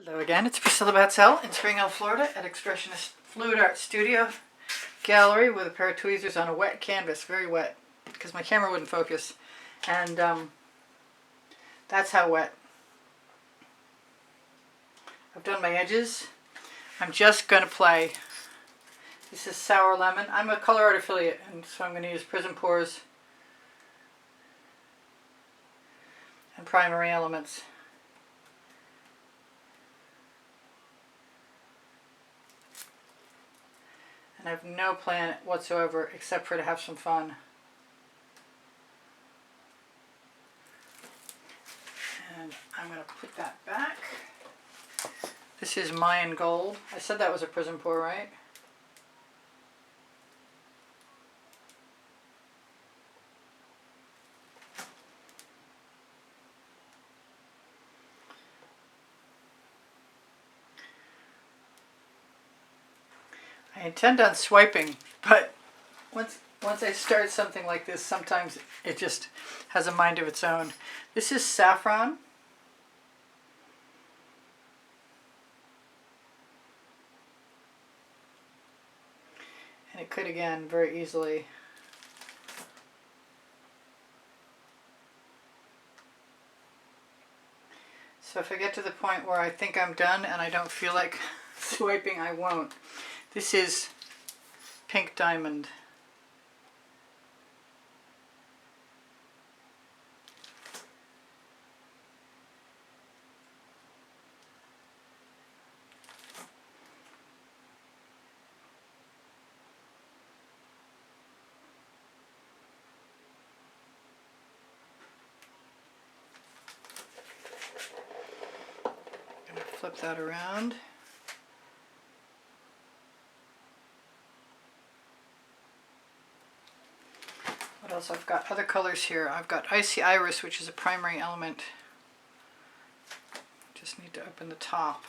Hello again, it's Priscilla Batzell in Spring Hill, Florida at Expressionist Fluid Art Studio Gallery with a pair of tweezers on a wet canvas, very wet, because my camera wouldn't focus. And that's how wet. I've done my edges. I'm just going to play. This is Sour Lemon. I'm a Colour Arte affiliate, and so I'm going to use Prizm Pours and Primary Elements. I have no plan whatsoever except for to have some fun. And I'm going to put that back. This is Mayan Gold. I said that was a Prizm Pour, right? I intend on swiping, but once I start something like this, sometimes it just has a mind of its own. This is Saffron. And it could, again, very easily so if I get to the point where I think I'm done and I don't feel like swiping, I won't. This is Pink Diamond. I'm going to flip that around. What else? I've got other colors here. I've got Icy Iris, which is a primary element. Just need to open the top.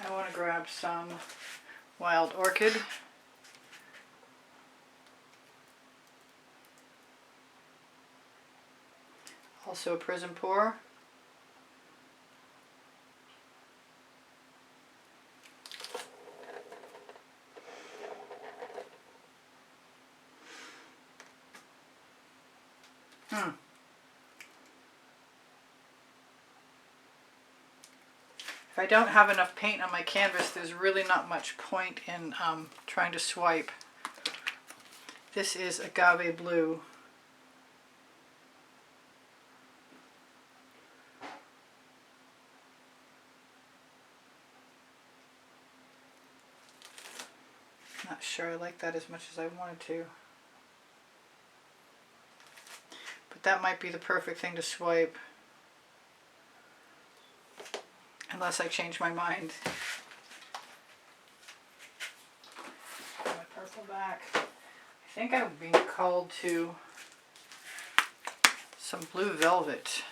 I want to grab some Wild Orchid. Also a Prizm Pour. If I don't have enough paint on my canvas, there's really not much point in trying to swipe. This is Agave Blue. Not sure I like that as much as I wanted to. But that might be the perfect thing to swipe. Unless I change my mind. My purple back. I think I'm being called to some blue velvet.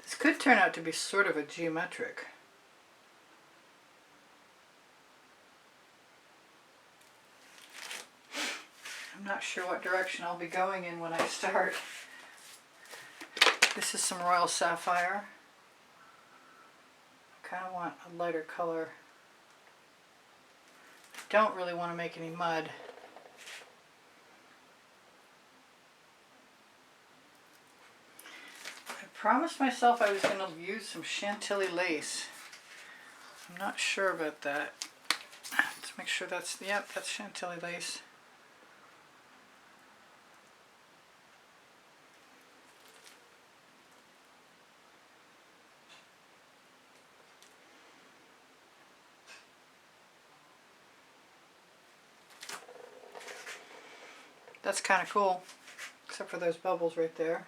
This could turn out to be sort of a geometric. I'm not sure what direction I'll be going in when I start. This is some Royal Sapphire. I kind of want a lighter color. I don't really want to make any mud. I promised myself I was going to use some Chantilly lace. I'm not sure about that. Let's make sure that's, yep, that's Chantilly lace. That's kind of cool, except for those bubbles right there.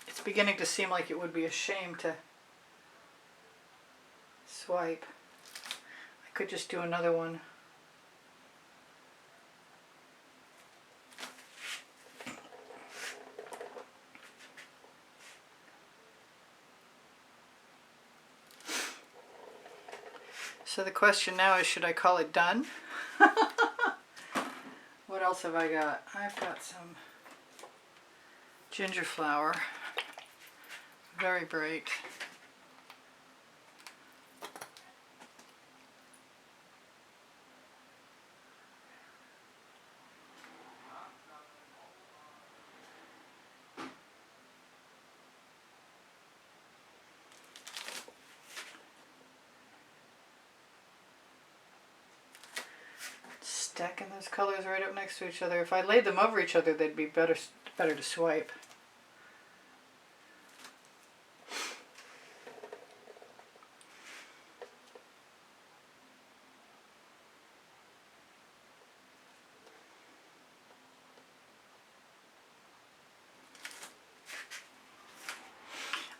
it's beginning to seem like it would be a shame to swipe. I could just do another one. So the question now is, should I call it done? What else have I got? I've got some ginger flower, very bright. Stacking those colors right up next to each other. If I laid them over each other, they'd be better to swipe.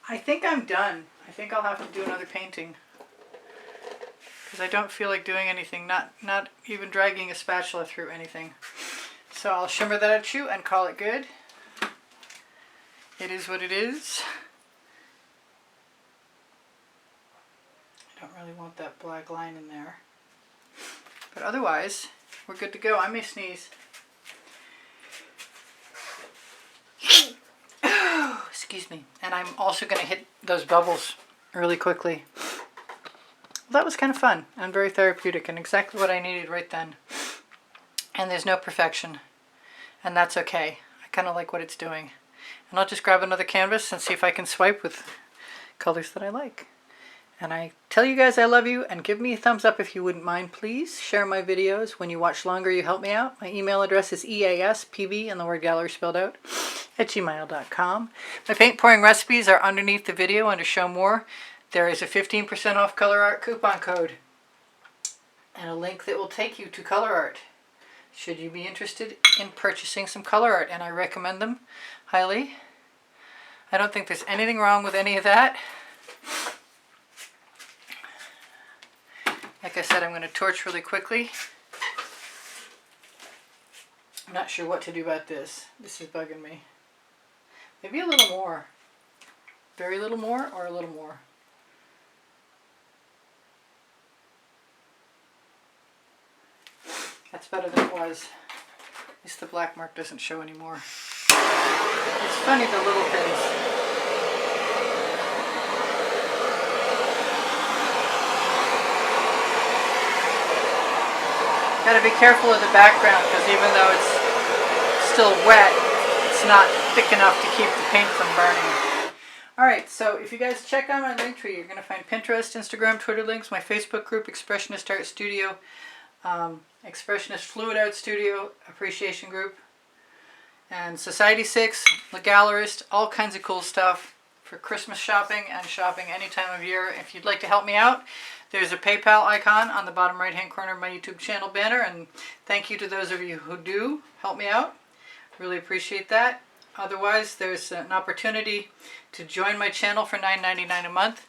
I think I'm done. I think I'll have to do another painting, because I don't feel like doing anything, not even dragging a spatula through anything. So I'll shimmer that at you and call it good. It is what it is. I don't really want that black line in there. But otherwise, we're good to go. I may sneeze. Excuse me. And I'm also going to hit those bubbles really quickly. Well, that was kind of fun and very therapeutic and exactly what I needed right then. And there's no perfection. And that's okay. I kind of like what it's doing. And I'll just grab another canvas and see if I can swipe with colors that I like. And I tell you guys I love you, and give me a thumbs up if you wouldn't mind, please. Share my videos. When you watch longer, you help me out. My email address is easpbgallery, and the word gallery spelled out, @gmail.com. My paint pouring recipes are underneath the video under Show More. There is a 15% off Colourarte coupon code and a link that will take you to Colourarte, should you be interested in purchasing some Colourarte, and I recommend them highly. I don't think there's anything wrong with any of that. Like I said, I'm going to torch really quickly. I'm not sure what to do about this. This is bugging me. Maybe a little more. Very little more, or a little more. That's better than it was. At least the black mark doesn't show anymore. It's funny, the little things. Got to be careful of the background, because even though it's still wet, it's not thick enough to keep the paint from burning. Alright, so if you guys check out my link tree, you're going to find Pinterest, Instagram, Twitter links, my Facebook group, Expressionist Art Studio, Expressionist Fluid Art Studio, Appreciation Group, and Society 6, The Gallerist, all kinds of cool stuff for Christmas shopping and shopping any time of year. If you'd like to help me out, there's a PayPal icon on the bottom right hand corner of my YouTube channel banner, and thank you to those of you who do help me out. Really appreciate that. Otherwise, there's an opportunity to join my channel for $9.99 a month,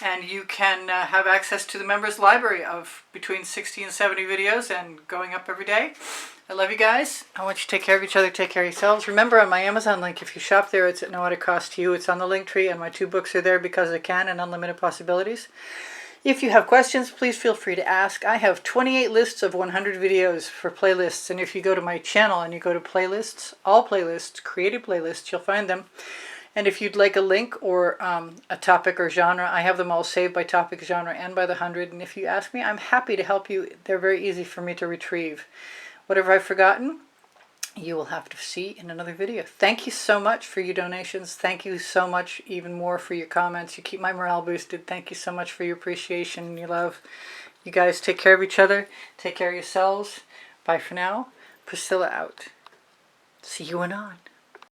and you can have access to the members library of between 60 and 70 videos and going up every day. I love you guys. I want you to take care of each other, take care of yourselves. Remember, on my Amazon link, if you shop there, it's at no added cost to you. It's on the link tree, and my 2 books are there, Because I Can and Unlimited Possibilities. If you have questions, please feel free to ask. I have 28 lists of 100 videos for playlists, and if you go to my channel and you go to playlists, all playlists, created playlists, you'll find them. And if you'd like a link or a topic or genre, I have them all saved by topic, genre, and by the 100. And if you ask me, I'm happy to help you. They're very easy for me to retrieve. Whatever I've forgotten, you will have to see in another video. Thank you so much for your donations. Thank you so much, even more, for your comments. You keep my morale boosted. Thank you so much for your appreciation and your love. You guys take care of each other. Take care of yourselves. Bye for now. Priscilla out. See you anon.